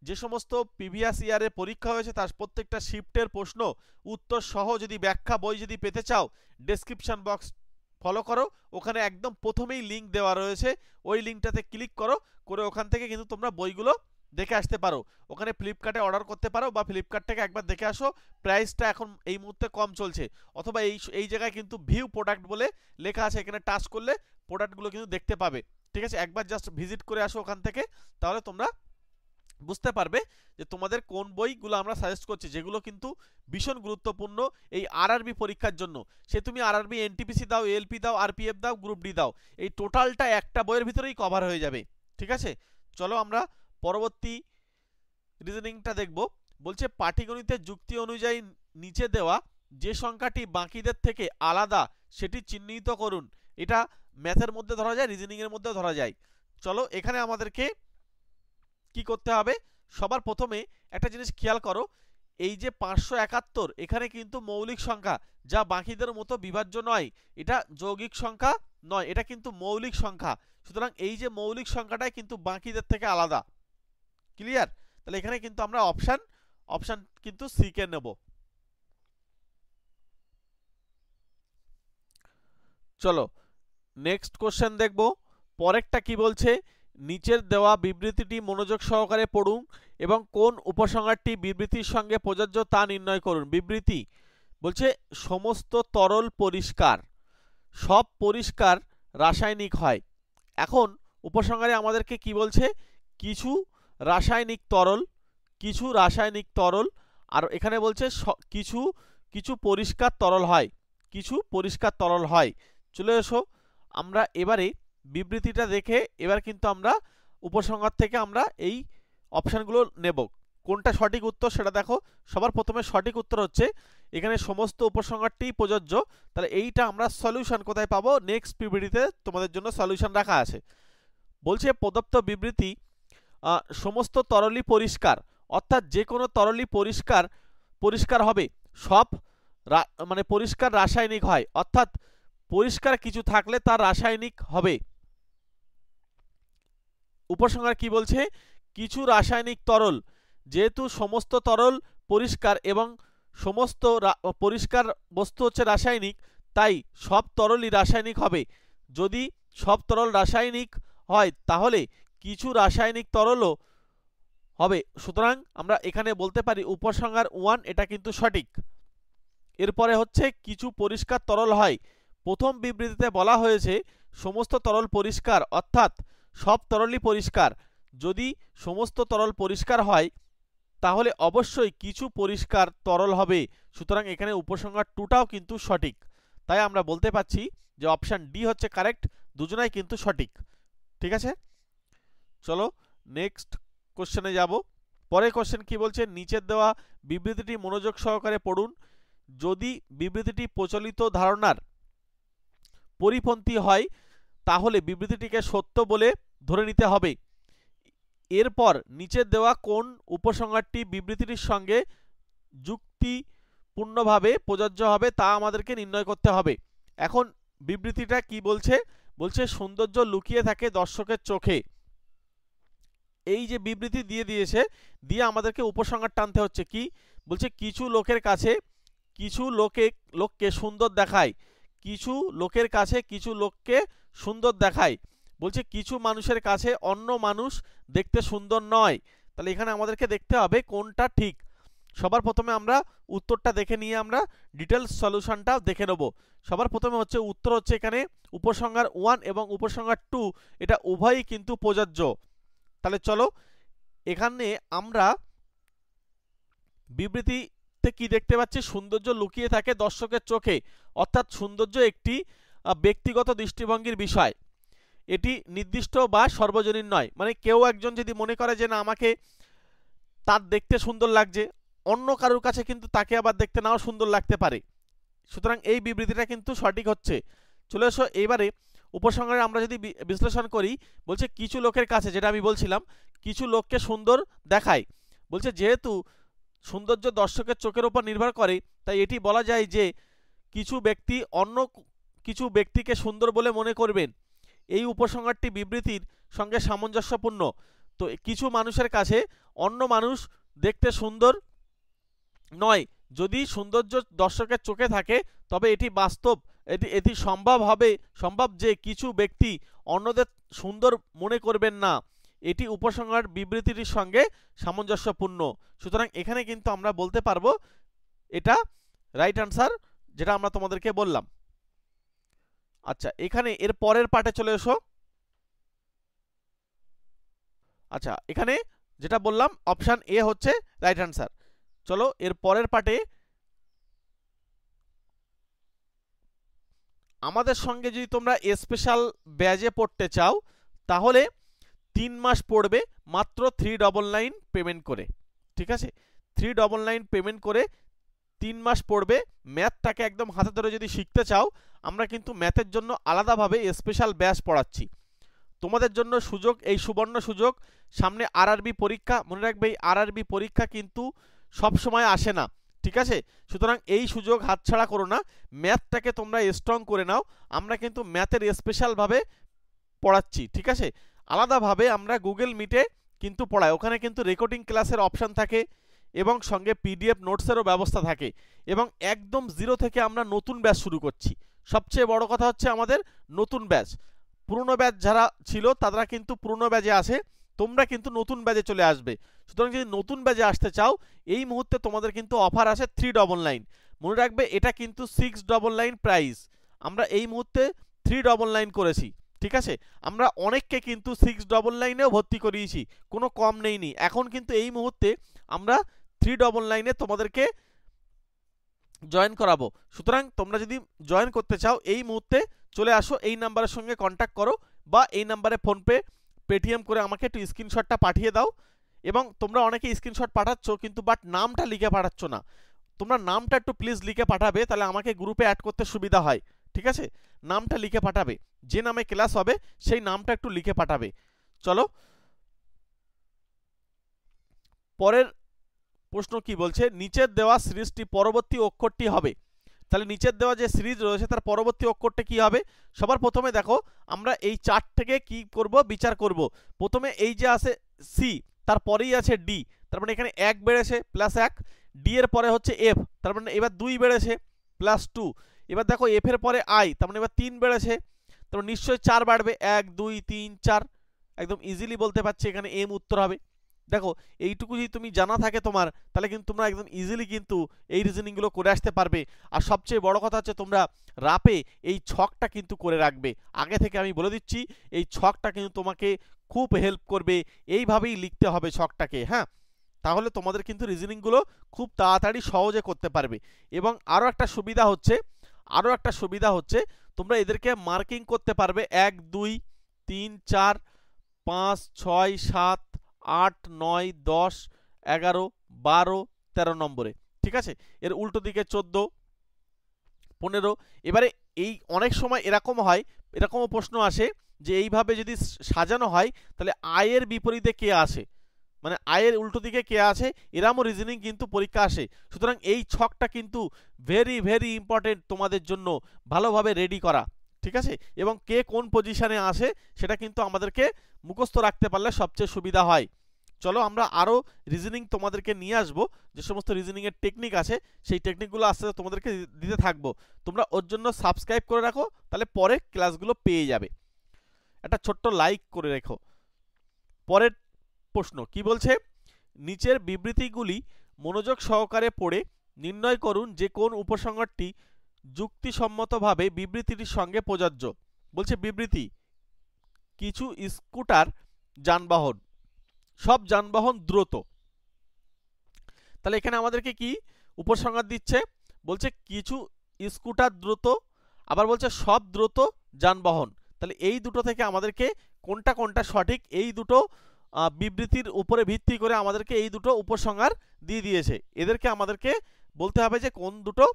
যে সমস্ত প্রিভিয়াস ইয়ারের পরীক্ষা হয়েছে তার প্রত্যেকটা শিফটের প্রশ্ন উত্তর সহ যদি ব্যাখ্যা বই যদি পেতে চাও, ডেসক্রিপশন বক্স ফলো করো, ওখানে একদম প্রথমেই লিঙ্ক দেওয়া রয়েছে, ওই লিঙ্কটাতে ক্লিক করে ওখান থেকে কিন্তু তোমরা বইগুলো দেখে আসতে পারো। ওখানে ফ্লিপকার্টে অর্ডার করতে পারো বা ফ্লিপকার্ট থেকে একবার দেখে আসো, প্রাইসটা এখন এই মুহূর্তে কম চলছে। অথবা এই জায়গায় কিন্তু ভিউ প্রোডাক্ট বলে লেখা আছে, এখানে টাচ করলে প্রোডাক্টগুলো কিন্তু দেখতে পাবে, ঠিক আছে। একবার জাস্ট ভিজিট করে আসো ওখান থেকে, তাহলে তোমরা বুঝতে পারবে যে তোমাদের কোন বইগুলো আমরা সাজেস্ট করছি, যেগুলো কিন্তু ভীষণ গুরুত্বপূর্ণ এই আরআরবি পরীক্ষার জন্য। সে তুমি আরআরবি এনটিপিসি দাও, এএলপি দাও, আরপিএফ দাও, গ্রুপ ডি দাও, এই টোটালটা একটা বইয়ের ভিতরেই কভার হয়ে যাবে, ঠিক আছে। চলো আমরা পরবর্তী রিজনিংটা দেখব। বলছে পাটিগণিতের যুক্তি অনুযায়ী নিচে দেওয়া যে সংখ্যাটি বাকিদের থেকে আলাদা সেটি চিহ্নিত করুন। এটা ম্যাথের মধ্যে ধরা যায়, রিজনিং এর মধ্যে ধরা যায়। চলো এখানে আমাদেরকে কি করতে হবে, সবার প্রথমে একটা জিনিস খেয়াল করো, এই যে 571 এখানে কিন্তু মৌলিক সংখ্যা, যা বাকিদের মতো বিভাজ্য নয়। এটা যৌগিক সংখ্যা নয়, এটা কিন্তু মৌলিক সংখ্যা। সুতরাং এই যে মৌলিক সংখ্যাটাই কিন্তু বাকিদের থেকে আলাদা। ক্লিয়ার? তাহলে এখানে কিন্তু আমরা অপশান কিন্তু সি কে নেব। চলো নেক্সট কোশ্চেন দেখব। পরেরটা কি বলছে, নিচের দেওয়া বিবৃতিটি মনোযোগ সহকারে পড়ুন এবং কোন উপসংহারটি বিবৃতির সঙ্গে প্রযোজ্য তা নির্ণয় করুন। বিবৃতি বলছে সমস্ত তরল পরিষ্কার, সব পরিষ্কার রাসায়নিক হয়। এখন উপসংহারে আমাদেরকে কি বলছে, কিছু রাসায়নিক তরল, আর এখানে বলছে কিছু পরিষ্কার তরল হয়, কিছু পরিষ্কার তরল হয়। চলে এসো আমরা এবারে বিবৃতিটা দেখে এবার কিন্তু আমরা উপসংহার থেকে আমরা এই অপশানগুলো নেব। কোনটা সঠিক উত্তর সেটা দেখো। সবার প্রথমে সঠিক উত্তর হচ্ছে এখানে সমস্ত উপসংহারটি প্রযোজ্য। তাহলে এইটা আমরা সলিউশন কোথায় পাবো, নেক্সট বিবৃতিতে তোমাদের জন্য সলিউশন রাখা আছে। বলছে প্রদত্ত বিবৃতি সমস্ত তরলই পরিষ্কার, অর্থাৎ যে কোনো তরলই পরিষ্কার হবে, সব মানে পরিষ্কার রাসায়নিক হয়, অর্থাৎ পরিষ্কার কিছু থাকলে তার রাসায়নিক হবে। উপসংহার কি বলছে, কিছু রাসায়নিক তরল, যেহেতু সমস্ত তরল পরিষ্কার এবং সমস্ত পরিষ্কার বস্তু হচ্ছে রাসায়নিক, তাই সব তরলই রাসায়নিক হবে। যদি সব তরল রাসায়নিক হয় তাহলে কিছু রাসায়নিক তরলও হবে। সুতরাং আমরা এখানে বলতে পারি উপসংহার 1 এটা কিন্তু সঠিক। এরপরে হচ্ছে কিছু পরিষ্কার তরল হয়। প্রথম বিবৃতিতে বলা হয়েছে সমস্ত তরল পরিষ্কার, অর্থাৎ সব তরলই পরিষ্কার। যদি সমস্ত তরল পরিষ্কার হয় তাহলে অবশ্যই কিছু পরিষ্কার তরল হবে। সুতরাং এখানে উপসংহার 2টাও কিন্তু সঠিক। তাই আমরা বলতে পারছি যে অপশান ডি হচ্ছে কারেক্ট, দুজনাই কিন্তু সঠিক। ঠিক আছে, চলো নেক্সট কোশ্চেনে যাব। পরের কোশ্চেন কি বলছে, নিচের দেওয়া বিবৃতিটি মনোযোগ সহকারে পড়ুন। যদি বিবৃতিটি প্রচলিত ধারণার পরিপন্থী হয় তাহলে বিবৃতিটিকে সত্য বলে ধরে নিতে হবে। এরপর নিচের দেওয়া কোন উপসংহারটি বিবৃতিটির সঙ্গে যুক্তিপূর্ণভাবে প্রযোজ্য হবে তা আমাদেরকে নির্ণয় করতে হবে। এখন বিবৃতিটা কি বলছে, বলছে সৌন্দর্য লুকিয়ে থাকে দর্শকের চোখে। এই যে বিবৃতি দিয়েছে, দিয়ে আমাদেরকে উপসংহার টানতে হচ্ছে। কি বলছে, কিছু লোকের কাছে কিছু লোককে সুন্দর দেখায়, কিছু লোকের কাছে কিছু লোককে সুন্দর দেখায়। বলছে কিছু মানুষের কাছে অন্য মানুষ দেখতে সুন্দর নয়। তাহলে এখানে আমাদেরকে দেখতে হবে কোনটা ঠিক। সবার প্রথমে আমরা উত্তরটা দেখে নিয়ে আমরা ডিটেলস সলিউশনটা দেখে নেব। সবার প্রথমে হচ্ছে উত্তর হচ্ছে এখানে উপসংহার 1 এবং উপসংহার 2 এটা উভয়ই কিন্তু প্রযোজ্য। তাহলে চলো এখানে আমরা বিবৃতিতে কি দেখতে পাচ্ছি, সৌন্দর্য লুকিয়ে থাকে দর্শকের চোখে, অর্থাৎ সৌন্দর্য একটি ব্যক্তিগত দৃষ্টিভঙ্গির বিষয়, এটি নির্দিষ্ট বা সর্বজনীন নয়। মানে কেউ একজন যদি মনে করে যে না আমাকে তার দেখতে সুন্দর লাগছে, অন্য কারোর কাছে কিন্তু তাকে আবার দেখতে নাও সুন্দর লাগতে পারে। সুতরাং এই বিবৃতিটা কিন্তু সঠিক হচ্ছে। চলে এসো এইবারে উপসংহারে আমরা যদি বিশ্লেষণ করি, বলছে কিছু লোকের কাছে, যেটা আমি বলছিলাম, কিছু লোককে সুন্দর দেখায়। বলছে যেহেতু সৌন্দর্য দর্শকের চোখের উপর নির্ভর করে, তাই এটি বলা যায় যে কিছু ব্যক্তি অন্য কিছু ব্যক্তিকে সুন্দর বলে মনে করবেন। এই উপসংহারটি বিবৃতির সঙ্গে সামঞ্জস্যপূর্ণ। তো কিছু মানুষের কাছে অন্য মানুষ দেখতে সুন্দর নয়। যদি সৌন্দর্য দর্শকের চোখে থাকে তবে এটি বাস্তব, এটি সম্ভব যে কিছু ব্যক্তি অন্যদের সুন্দর মনে করবেন না। এটি উপসংহার বিবৃতিটির সঙ্গে সামঞ্জস্যপূর্ণ। সুতরাং এখানে কিন্তু আমরা বলতে পারবো এটা রাইট আনসার, যেটা আমরা তোমাদেরকে বললাম। আচ্ছা, এখানে এর পরের পার্টে চলে এসো। আচ্ছা, এখানে যেটা বললাম অপশান এ হচ্ছে রাইট আনসার। চলো এর পরের পার্টে, আমাদের সঙ্গে যদি তোমরা স্পেশাল ব্যাজে পড়তে চাও তাহলে 3 মাস পড়বে মাত্র 399 পেমেন্ট করে। ঠিক আছে, 399 পেমেন্ট করে 3 মাস পড়বে। ম্যাথটাকে একদম হাতে ধরে যদি শিখতে চাও, আমরা কিন্তু ম্যাথের জন্য আলাদাভাবে স্পেশাল ব্যাচ পড়াচ্ছি। তোমাদের জন্য সুযোগ, এই সুবর্ণ সুযোগ। সামনে আরআরবি পরীক্ষা, মনে রাখবে এই আরআরবি পরীক্ষা কিন্তু সব সময় আসে না। ঠিক আছে, সুতরাং এই সুযোগ হাতছাড়া করো না। ম্যাথটাকে তোমরা স্ট্রং করে নাও। আমরা কিন্তু ম্যাথের স্পেশালভাবে পড়াচ্ছি। ঠিক আছে, আলাদাভাবে আমরা গুগল মিটে কিন্তু পড়াই, ওখানে কিন্তু রেকর্ডিং ক্লাসের অপশান থাকে এবং সঙ্গে পিডিএফ নোটসেরও ব্যবস্থা থাকে। এবং একদম জিরো থেকে আমরা নতুন ব্যাচ শুরু করছি। সবচেয়ে বড় কথা হচ্ছে আমাদের নতুন ব্যাচ। পুরনো ব্যাচ যারা ছিল তারা কিন্তু পুরনো ব্যাচে আসে, তোমরা কিন্তু নতুন ব্যাচে চলে আসবে। সুতরাং যদি নতুন ব্যাচে আসতে চাও, এই মুহূর্তে তোমাদের কিন্তু অফার আছে 399। মনে রাখবে এটা কিন্তু 699 প্রাইস, আমরা এই মুহূর্তে 399 করেছি। ঠিক আছে, আমরা অনেককে কিন্তু 699-এও ভর্তি করিয়েছি, কোনো কম নেইনি। এখন কিন্তু এই মুহূর্তে আমরা 399-এ তোমাদেরকে জয়েন করাবো। সুতরাং তোমরা যদি জয়েন করতে চাও এই মুহূর্তে চলে আসো, এই নাম্বারের সঙ্গে কন্ট্যাক্ট করো বা এই নাম্বারে ফোনপে পেটিএম করে আমাকে একটু স্ক্রিনশটটা পাঠিয়ে দাও। এবং তোমরা অনেকে স্ক্রিনশট পাঠাচ্ছ কিন্তু বাট নামটা লিখে পাঠাচ্ছ না। তোমরা নামটা একটু প্লিজ লিখে পাঠাবে, তাহলে আমাকে গ্রুপে অ্যাড করতে সুবিধা হয়। ঠিক আছে, নামটা লিখে পাঠাবে, যে নামে ক্লাস হবে সেই নামটা একটু লিখে পাঠাবে। চলো পরের প্রশ্ন কি বলছে, নিচের দেওয়া সিরিজটি পরবর্তী অক্ষরটি হবে। তাহলে নিচের দেওয়া যে সিরিজ রয়েছে তার পরবর্তী অক্ষরটা কি হবে। সবার প্রথমে দেখো আমরা এই চার্ট থেকে কি করব, বিচার করব। প্রথমে এই যে আছে সি, তারপরেই আছে ডি, তার মানে এখানে 1 বেড়েছে +1। ডি এর পরে হচ্ছে এফ, তার মানে এবার 2 বেড়েছে +2। এবার দেখো এফ এর পরে আই, তার মানে এবার 3 বেড়েছে, তার মানে নিশ্চয়ই 4 বাড়বে, 1 2 3 4। একদম ইজিলি বলতে পারছি এখানে এম উত্তর হবে। দেখো এইটুকু যদি তুমি জানা থাকে তোমার, তাহলে কিন্তু তোমরা একদম ইজিলি কিন্তু এই রিজনিংগুলো করে আসতে পারবে। আর সবচেয়ে বড় কথা হচ্ছে তোমরা রাপে এই ছকটা কিন্তু করে রাখবে। আগে থেকে আমি বলে দিচ্ছি এই ছকটা কিন্তু তোমাকে খুব হেল্প করবে। এইভাবেই লিখতে হবে ছকটাকে, হ্যাঁ, তাহলে তোমাদের কিন্তু রিজনিংগুলো খুব তাড়াতাড়ি সহজে করতে পারবে। এবং আরও একটা সুবিধা হচ্ছে তোমরা এদেরকে মার্কিং করতে পারবে 1 2 3 4 5 6 7 8 9 10 11, 12, 13 নম্বরে, ঠিক আছে। এর উল্টো দিকে 14, 15। এবারে এই অনেক সময় এরকম হয়, এরকমও প্রশ্ন আসে যে এইভাবে যদি সাজানো হয় তাহলে আয়ের বিপরীতে কে আসে, মানে আয়ের উল্টো দিকে কে আছে, এরমও রিজনিং কিন্তু পরীক্ষা আসে। সুতরাং এই ছকটা কিন্তু ভেরি ভেরি ইম্পর্টেন্ট তোমাদের জন্য ভালোভাবে রেডি করা, ঠিক আছে। এবং কে কোন পজিশনে আসে সেটা কিন্তু আমাদেরকে মুখস্থ রাখতে পারলে সবচেয়ে সুবিধা হয়। চলো আমরা আরও রিজনিং তোমাদেরকে নিয়ে আসবো, যে সমস্ত রিজনিংয়ের টেকনিক আছে সেই টেকনিকগুলো আস্তে আস্তে তোমাদেরকে দিতে থাকবো। তোমরা ওর জন্য সাবস্ক্রাইব করে রাখো, তাহলে পরে ক্লাসগুলো পেয়ে যাবে। একটা ছোট্ট লাইক করে রেখো। পরের প্রশ্ন কি বলছে, নিচের বিবৃতিগুলি মনোযোগ সহকারে পড়ে নির্ণয় করুন যে কোন উপসংহারটি যুক্তিসম্মতভাবে বিবৃতিটির সঙ্গে প্রযোজ্য। বলছে বিবৃতি, কিছু স্কুটার যানবাহন, সব যানবাহন দ্রুত। তাহলে এখানে আমাদেরকে কি উপসংহার দিচ্ছে, বলছে কিছু স্কুটার দ্রুত, আবার বলছে সব দ্রুত যানবাহন। তাহলে এই দুটো থেকে আমাদেরকে কোনটা কোনটা সঠিক, এই দুটো বিবৃতির উপরে ভিত্তি করে আমাদেরকে এই দুটো উপসংহার দিয়ে দিয়েছে। এদেরকে আমাদেরকে বলতে হবে যে কোন দুটো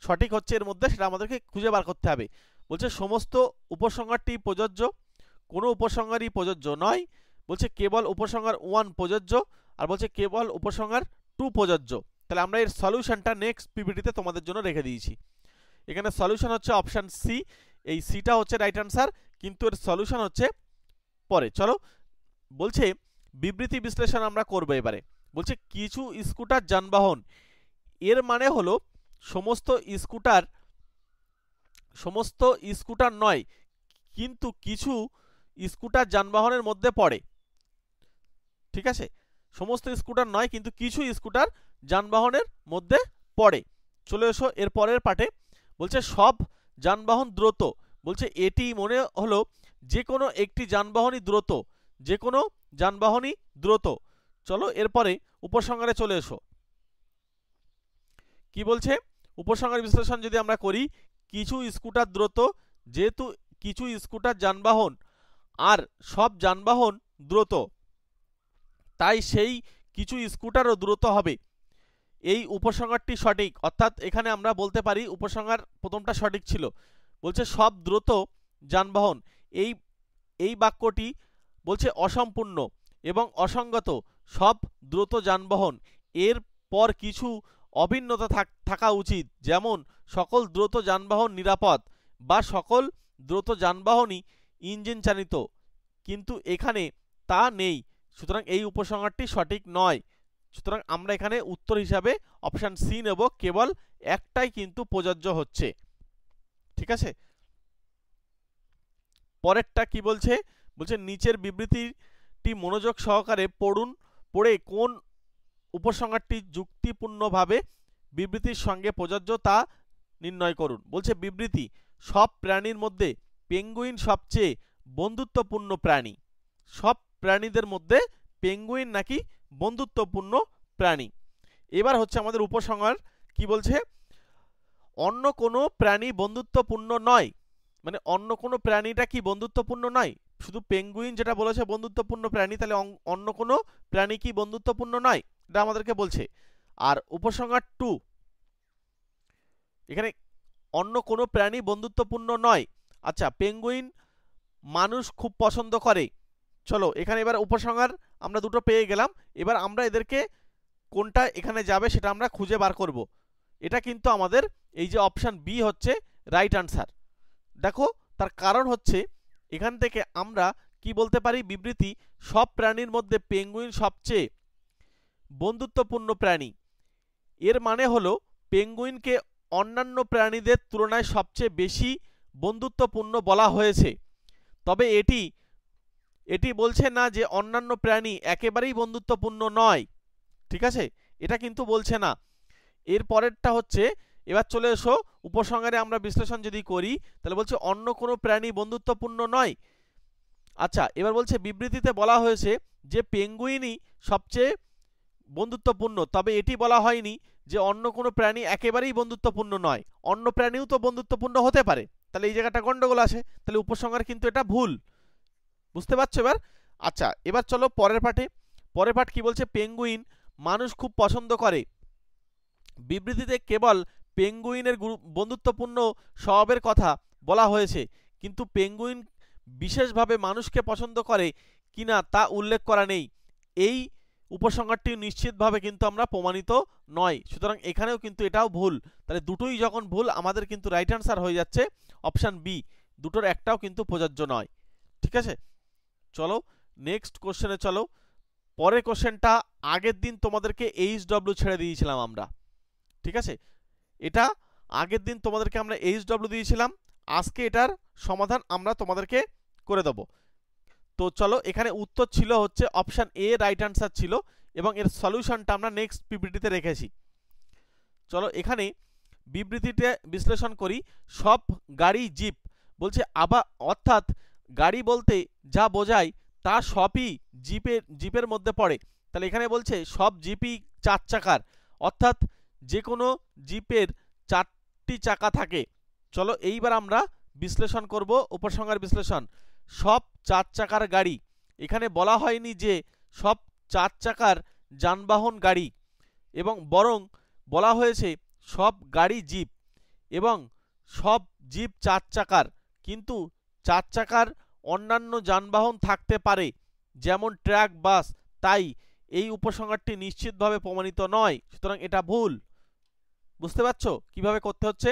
সঠিক হচ্ছে এর মধ্যে, সেটা আমাদেরকে খুঁজে বার করতে হবে। বলছে সমস্ত উপসংহারটি প্রযোজ্য, কোনো উপসংহারই প্রযোজ্য নয়। বলছে কেবল উপসংহার 1 প্রযোজ্য, আর বলছে কেবল উপসংহার 2 প্রযোজ্য। তাহলে আমরা এর সলিউশনটা নেক্সট পিপিটিতে তোমাদের জন্য রেখে দিয়েছি। এখানে সলিউশন হচ্ছে অপশান সি, এই সিটা হচ্ছে রাইট আনসার, কিন্তু এর সলিউশন হচ্ছে পরে। চলো বলছে বিবৃতি বিশ্লেষণ আমরা করবো এবারে। বলছে কিছু স্কুটার যানবাহন, এর মানে হলো সমস্ত স্কুটার নয়, কিন্তু কিছু স্কুটার যানবাহনের মধ্যে পড়ে, ঠিক আছে। সমস্ত স্কুটার নয় কিন্তু কিছু স্কুটার যানবাহনের মধ্যে পড়ে। চলে এসো এর পরের পার্টে। বলছে সব যানবাহন দ্রুত, বলছে এটি মনে হলো যে কোনো একটি যানবাহনই দ্রুত, যে কোনো যানবাহনই দ্রুত। চলো এরপরে উপসংহারে চলে এসো। কি বলছে, উপসংহার বিশ্লেষণ যদি আমরা করি, কিছু স্কুটার দ্রুত, যেহেতু কিছু স্কুটার যানবাহন আর সব যানবাহন দ্রুত, তাই সেই কিছু স্কুটারও দ্রুত হবে। এই উপসংহারটি সঠিক, অর্থাৎ এখানে আমরা বলতে পারি উপসংহার প্রথমটা সঠিক ছিল। বলছে সব দ্রুত যানবাহন, এই বাক্যটি বলছে অসম্পূর্ণ এবং অসঙ্গত। সব দ্রুত যানবাহন এর পর কিছু অভিন্নতা থাকা উচিত, যেমন সকল দ্রুত যানবাহন নিরাপদ বা সকল দ্রুত যানবাহনই ইঞ্জিন চালিত, কিন্তু এখানে তা নেই। সুতরাং এই উপসংহারটি সঠিক নয়। সুতরাং আমরা এখানে উত্তর হিসাবে অপশান সি নেব, কেবল একটাই কিন্তু প্রযোজ্য হচ্ছে, ঠিক আছে। পরেরটা কি বলছে, বলছে নিচের বিবৃতিটি মনোযোগ সহকারে পড়ুন, পড়ে কোন উপসংহারটি যুক্তিপূর্ণভাবে বিবৃতির সঙ্গে প্রযোজ্য তা নির্ণয় করুন। বলছে বিবৃতি, সব প্রাণীর মধ্যে পেঙ্গুইন সবচেয়ে বন্ধুত্বপূর্ণ প্রাণী। সব প্রাণীদের মধ্যে পেঙ্গুইন নাকি বন্ধুত্বপূর্ণ প্রাণী। এবার হচ্ছে আমাদের উপসংহার কি বলছে, অন্য কোনো প্রাণী বন্ধুত্বপূর্ণ নয়, মানে অন্য কোনো প্রাণীটা কি বন্ধুত্বপূর্ণ নয়, শুধু পেঙ্গুইন যেটা বলেছে বন্ধুত্বপূর্ণ প্রাণী, তাহলে অন্য কোনো প্রাণী কি বন্ধুত্বপূর্ণ নয়, এটা আমাদেরকে বলছে। আর উপসংহার 2, এখানে অন্য কোনো প্রাণী বন্ধুত্বপূর্ণ নয়। আচ্ছা, পেঙ্গুইন মানুষ খুব পছন্দ করে। চলো এখানে এবার উপসংহার আমরা দুটো পেয়ে গেলাম। এবার আমরা এদেরকে কোনটা এখানে যাবে সেটা আমরা খুঁজে বার করব। এটা কিন্তু আমাদের এই যে অপশান বি হচ্ছে রাইট আনসার। দেখো তার কারণ হচ্ছে এখান থেকে আমরা কি বলতে পারি, বিবৃতি সব প্রাণীর মধ্যে পেঙ্গুইন সবচেয়ে বন্ধুত্বপূর্ণ প্রাণী, এর মানে হলো পেঙ্গুইনকে অন্যান্য প্রাণীদের তুলনায় সবচেয়ে বেশি বন্ধুত্বপূর্ণ বলা হয়েছে। তবে এটি বলছে না যে অন্যান্য প্রাণী একেবারেই বন্ধুত্বপূর্ণ নয়, ঠিক আছে, এটা কিন্তু বলছে না। এর পরেরটা হচ্ছে, এবার চলে এসো উপসংহারে আমরা বিশ্লেষণ যদি করি, তাহলে বলছে অন্য কোনো প্রাণী বন্ধুত্বপূর্ণ নয়। আচ্ছা, এবার বলছে বিবৃতিতে বলা হয়েছে যে পেঙ্গুইনই সবচেয়ে বন্ধুত্বপূর্ণ, তবে এটি বলা হয়নি যে অন্য কোনো প্রাণী একেবারেই বন্ধুত্বপূর্ণ নয়, অন্য প্রাণীও তো বন্ধুত্বপূর্ণ হতে পারে। তাহলে এই জায়গাটা গন্ডগোল আছে, তাহলে উপসংহার কিন্তু এটা ভুল, বুঝতে পারছো এবার। আচ্ছা, এবার চলো পরের পার্টে। পরের পার্ট কি বলছে, পেঙ্গুইন মানুষ খুব পছন্দ করে। বিবৃতিতে কেবল পেঙ্গুইনের বন্ধুত্বপূর্ণ স্বভাবের কথা বলা হয়েছে, কিন্তু পেঙ্গুইন বিশেষভাবে মানুষকে পছন্দ করে কিনা তা উল্লেখ করা নেই। এই উপসংহারটি নিশ্চিতভাবে কিন্তু আমরা প্রমাণিত নয়, সুতরাং এখানেও কিন্তু এটাও ভুল। তাহলে দুটোই যখন ভুল, আমাদের কিন্তু রাইট অ্যান্সার হয়ে যাচ্ছে অপশান বি, দুটোর একটাও কিন্তু প্রযোজ্য নয়। ঠিক আছে, চলো নেক্সট কোশ্চেনে চলো। পরের কোশ্চেনটা আগের দিন তোমাদেরকে এইচডব্লিউ ছেড়ে দিয়েছিলাম আমরা। ঠিক আছে, এটা আগের দিন তোমাদেরকে আমরা এইচডব্লিউ দিয়েছিলাম, আজকে এটার সমাধান আমরা তোমাদেরকে করে দেবো। তো চলো, এখানে উত্তর ছিল হচ্ছে অপশান এ রাইট অ্যান্সার ছিল, এবং এর সলিউশনটা আমরা নেক্সট বিবৃতিতে রেখেছি। চলো এখানে বিবৃতিতে বিশ্লেষণ করি। সব গাড়ি জিপ বলছে আবার, অর্থাৎ গাড়ি বলতে যা বোঝায় তা সবই জিপের মধ্যে পড়ে। তাহলে এখানে বলছে সব জিপই 4 চাকার, অর্থাৎ যে কোনো জিপের 4টি চাকা থাকে। চলো এইবার আমরা বিশ্লেষণ করব, উপসংহার বিশ্লেষণ। সব 4 চাকার গাড়ি, এখানে বলা হয়নি যে সব 4 চাকার যানবাহন গাড়ি, এবং বরং বলা হয়েছে সব গাড়ি জিপ, এবং সব জিপ 4 চাকার, কিন্তু 4 চাকার অন্যান্য যানবাহন থাকতে পারে যেমন ট্রাক, বাস। তাই এই উপসংহারটি নিশ্চিতভাবে প্রমাণিত নয়, সুতরাং এটা ভুল। বুঝতে পারছো কিভাবে করতে হচ্ছে?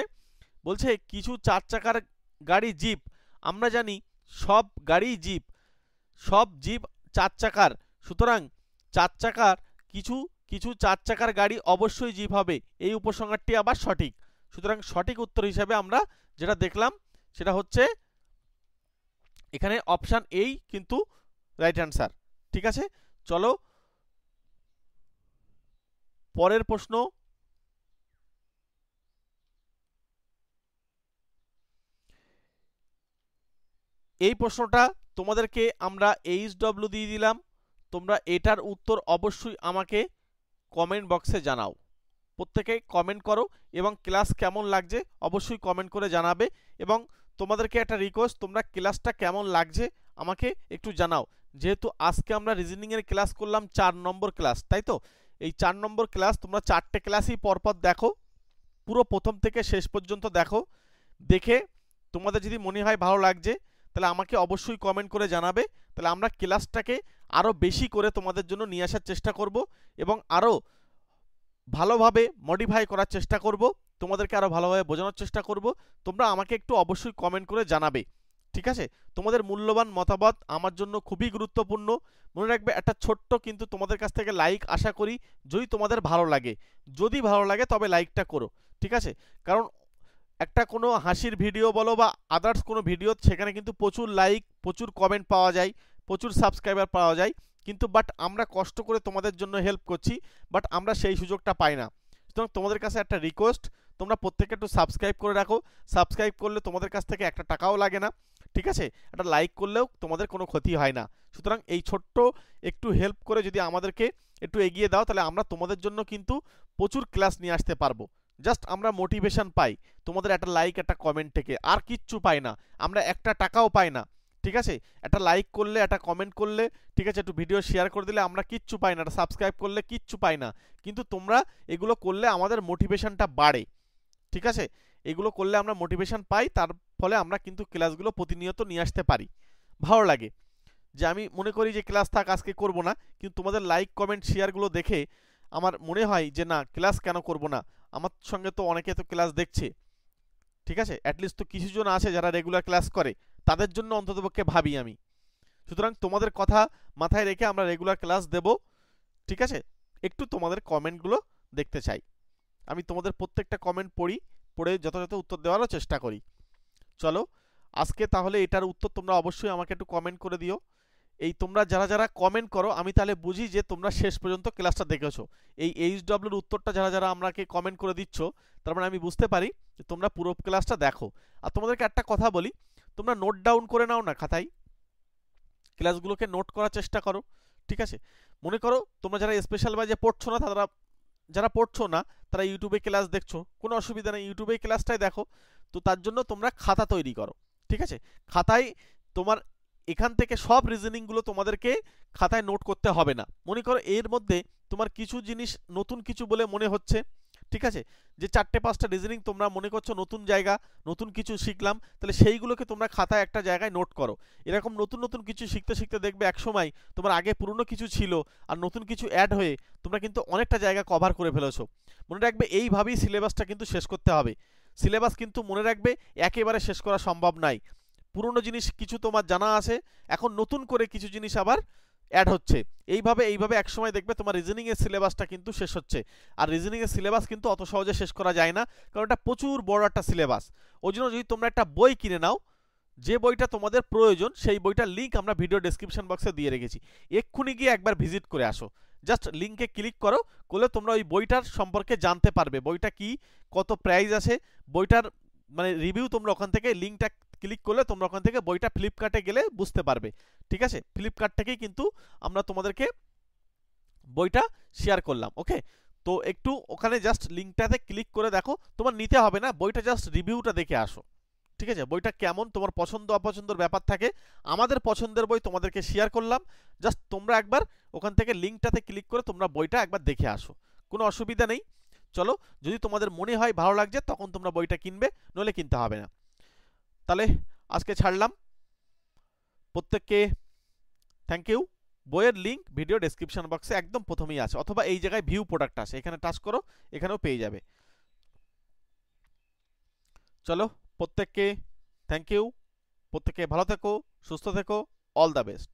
বলছে কিছু 4 চাকার গাড়ি জিপ, আমরা জানি সব গাড়ি জিপ, সব জিপ 4 চাকার, সুতরাং 4 চাকার কিছু কিছু 4 চাকার গাড়ি অবশ্যই জিপ হবে। এই উপসংহারটি আবার সঠিক, সুতরাং সঠিক উত্তর হিসেবে আমরা যেটা দেখলাম সেটা হচ্ছে এখানে অপশান এই কিন্তু রাইট অ্যান্সার। ঠিক আছে, চলো পরের প্রশ্ন। এই প্রশ্নটা তোমাদেরকে আমরা এইচডব্লিউ দিয়ে দিলাম, তোমরা এটার উত্তর অবশ্যই আমাকে কমেন্ট বক্সে জানাও। প্রত্যেকে কমেন্ট করো, এবং ক্লাস কেমন লাগছে অবশ্যই কমেন্ট করে জানাবে। এবং তোমাদেরকে একটা রিকোয়েস্ট, তোমরা ক্লাসটা কেমন লাগছে আমাকে একটু জানাও। যেহেতু আজকে আমরা রিজনিংয়ের ক্লাস করলাম 4 নম্বর ক্লাস, তাই তো এই 4 নম্বর ক্লাস তোমরা 4টে ক্লাসই পরপর দেখো, পুরো প্রথম থেকে শেষ পর্যন্ত দেখো। দেখে তোমাদের যদি মনে হয় ভালো লাগছে তাহলে আমাকে অবশ্যই কমেন্ট করে জানাবে। তাহলে আমরা ক্লাসটাকে আরও বেশি করে তোমাদের জন্য নিয়ে আসার চেষ্টা করব, এবং আরও ভালোভাবে মডিফাই করার চেষ্টা করব, তোমাদেরকে আরও ভালোভাবে বোঝানোর চেষ্টা করব। তোমরা আমাকে একটু অবশ্যই কমেন্ট করে জানাবে। ঠিক আছে, তোমাদের মূল্যবান মতামত আমার জন্য খুবই গুরুত্বপূর্ণ। মনে রাখবে, একটা ছোট্ট কিন্তু তোমাদের কাছ থেকে লাইক আশা করি, যদি তোমাদের ভালো লাগে। যদি ভালো লাগে তবে লাইকটা করো। ঠিক আছে, কারণ একটা কোনো হাসির ভিডিও বলো বা আদার্স কোনো ভিডিও, সেখানে কিন্তু প্রচুর লাইক, প্রচুর কমেন্ট পাওয়া যায়, প্রচুর সাবস্ক্রাইবার পাওয়া যায়, কিন্তু বাট আমরা কষ্ট করে তোমাদের জন্য হেল্প করছি, বাট আমরা সেই সুযোগটা পাই না। সুতরাং তোমাদের কাছে একটা রিকোয়েস্ট, তোমরা প্রত্যেকে একটু সাবস্ক্রাইব করে রাখো। সাবস্ক্রাইব করলে তোমাদের কাছ থেকে একটা টাকাও লাগে না। ঠিক আছে, একটা লাইক করলেও তোমাদের কোনো ক্ষতি হয় না। সুতরাং এই ছোট্ট একটু হেল্প করে যদি আমাদেরকে একটু এগিয়ে দাও, তাহলে আমরা তোমাদের জন্য কিন্তু প্রচুর ক্লাস নিয়ে আসতে পারবো। জাস্ট আমরা মোটিভেশন পাই তোমাদের একটা লাইক, একটা কমেন্ট থেকে, আর কিচ্ছু পাই না, আমরা একটা টাকাও পাই না। ঠিক আছে, একটা লাইক করলে, একটা কমেন্ট করলে, ঠিক আছে, একটু ভিডিও শেয়ার করে দিলে আমরা কিচ্ছু পাই না, একটা সাবস্ক্রাইব করলে কিচ্ছু পাই না, কিন্তু তোমরা এগুলো করলে আমাদের মোটিভেশনটা বাড়ে। ঠিক আছে, এগুলো করলে আমরা মোটিভেশন পাই, তার ফলে আমরা কিন্তু ক্লাসগুলো প্রতিনিয়ত নিয়ে আসতে পারি। ভালো লাগে যে আমি মনে করি যে ক্লাস থাক, আজকে করব না, কিন্তু তোমাদের লাইক কমেন্ট শেয়ারগুলো দেখে আমার মনে হয় যে না, ক্লাস কেন করব না, আমার সঙ্গে তো অনেকে তো ক্লাস দেখছে। ঠিক আছে, অ্যাটলিস্ট তো কিছু জন আছে যারা রেগুলার ক্লাস করে, তাদের জন্য অন্ততপক্ষে ভাবি আমি। সুতরাং তোমাদের কথা মাথায় রেখে আমরা রেগুলার ক্লাস দেব। ঠিক আছে, একটু তোমাদের কমেন্টগুলো দেখতে চাই, আমি তোমাদের প্রত্যেকটা কমেন্ট পড়ে যথাযথ উত্তর দেওয়ারও চেষ্টা করি। চলো আজকে তাহলে এটার উত্তর তোমরা অবশ্যই আমাকে একটু কমেন্ট করে দিও। এই তোমরা যারা যারা কমেন্ট করো, আমি তাহলে বুঝি যে তোমরা শেষ পর্যন্ত ক্লাসটা দেখেছো। এই এইচডব্লিউর উত্তরটা যারা যারা আমাকে কমেন্ট করে দিচ্ছ, তার মানে আমি বুঝতে পারি যে তোমরা পুরো ক্লাসটা দেখো। আর তোমাদেরকে একটা কথা বলি, তোমরা নোট ডাউন করে নাও না খাতায়, ক্লাসগুলোকে নোট করার চেষ্টা করো। ঠিক আছে, মনে করো তোমরা যারা স্পেশাল ব্যাচে পড়ছো না, তারা, যারা পড়ছো না তারা ইউটিউবে ক্লাস দেখছো, কোনো অসুবিধা নেই, ইউটিউবে ক্লাসটাই দেখো। তো তার জন্য তোমরা খাতা তৈরি করো। ঠিক আছে, খাতায় তোমার এখান থেকে সব রিজনিংগুলো তোমাদেরকে খাতায় নোট করতে হবে না। মনে করো এর মধ্যে তোমার কিছু জিনিস নতুন কিছু বলে মনে হচ্ছে, ঠিক আছে, যে 4-5টা রিজনিং তোমরা মনে করছো নতুন জায়গা, নতুন কিছু শিখলাম, তাহলে সেইগুলোকে তোমরা খাতায় একটা জায়গায় নোট করো। এরকম নতুন নতুন কিছু শিখতে শিখতে দেখবে একসময় তোমার আগে পুরনো কিছু ছিল আর নতুন কিছু অ্যাড হয়ে তোমরা কিন্তু অনেকটা জায়গা কভার করে ফেলেছো। মনে রাখবে এইভাবেই সিলেবাসটা কিন্তু শেষ করতে হবে। সিলেবাস কিন্তু মনে রাখবে একেবারে শেষ করা সম্ভব নয়। পুরনো জিনিস কিছু তোমার জানা আছে, এখন নতুন করে কিছু জিনিস আবার অ্যাড হচ্ছে। এইভাবে এইভাবে একসময় দেখবে তোমার রিজনিংয়ের সিলেবাসটা কিন্তু শেষ হচ্ছে। আর রিজনিংয়ের সিলেবাস কিন্তু অত সহজে শেষ করা যায় না, কারণ এটা প্রচুর বড় একটা সিলেবাস। ওই জন্য যদি তোমরা একটা বই কিনে নাও, যে বইটা তোমাদের প্রয়োজন সেই বইটার লিঙ্ক আমরা ভিডিও ডেসক্রিপশন বক্সে দিয়ে রেখেছি, এক্ষুনি গিয়ে একবার ভিজিট করে আসো। জাস্ট লিঙ্কে ক্লিক করো, করলে তোমরা ওই বইটার সম্পর্কে জানতে পারবে, বইটা কি, কত প্রাইস আছে, বইটার মানে রিভিউ তোমরা ওখান থেকে লিঙ্কটা ক্লিক করলে তোমরা ওখান থেকে বইটা ফ্লিপকার্টে গেলে বুঝতে পারবে। ঠিক আছে, ফ্লিপকার্ট থেকেই কিন্তু আমরা তোমাদেরকে বইটা শেয়ার করলাম। ওকে, তো একটু ওখানে জাস্ট লিঙ্কটাতে ক্লিক করে দেখো, তোমার নিতে হবে না, বইটা জাস্ট রিভিউটা দেখে আসো। ঠিক আছে, বইটা কেমন, তোমার পছন্দ অপছন্দের ব্যাপার থাকে, আমাদের পছন্দের বই তোমাদেরকে শেয়ার করলাম, জাস্ট তোমরা একবার ওখান থেকে লিঙ্কটাতে ক্লিক করে তোমরা বইটা একবার দেখে আসো, কোনো অসুবিধা নেই। চলো, যদি তোমাদের মনে হয় ভালো লাগছে তখন তোমরা বইটা কিনবে, নইলে কিনতে হবে না। তাহলে আজকে ছাড়লাম, প্রত্যেককে থ্যাংক ইউ। বইয়ের লিঙ্ক ভিডিও ডেসক্রিপশন বক্সে একদম প্রথমেই আছে, অথবা এই জায়গায় ভিউ প্রোডাক্ট আছে, এখানে টাচ করো, এখানেও পেয়ে যাবে। চলো, প্রত্যেককে থ্যাংক ইউ, প্রত্যেকে ভালো থেকো, সুস্থ থেকো, অল দ্য বেস্ট।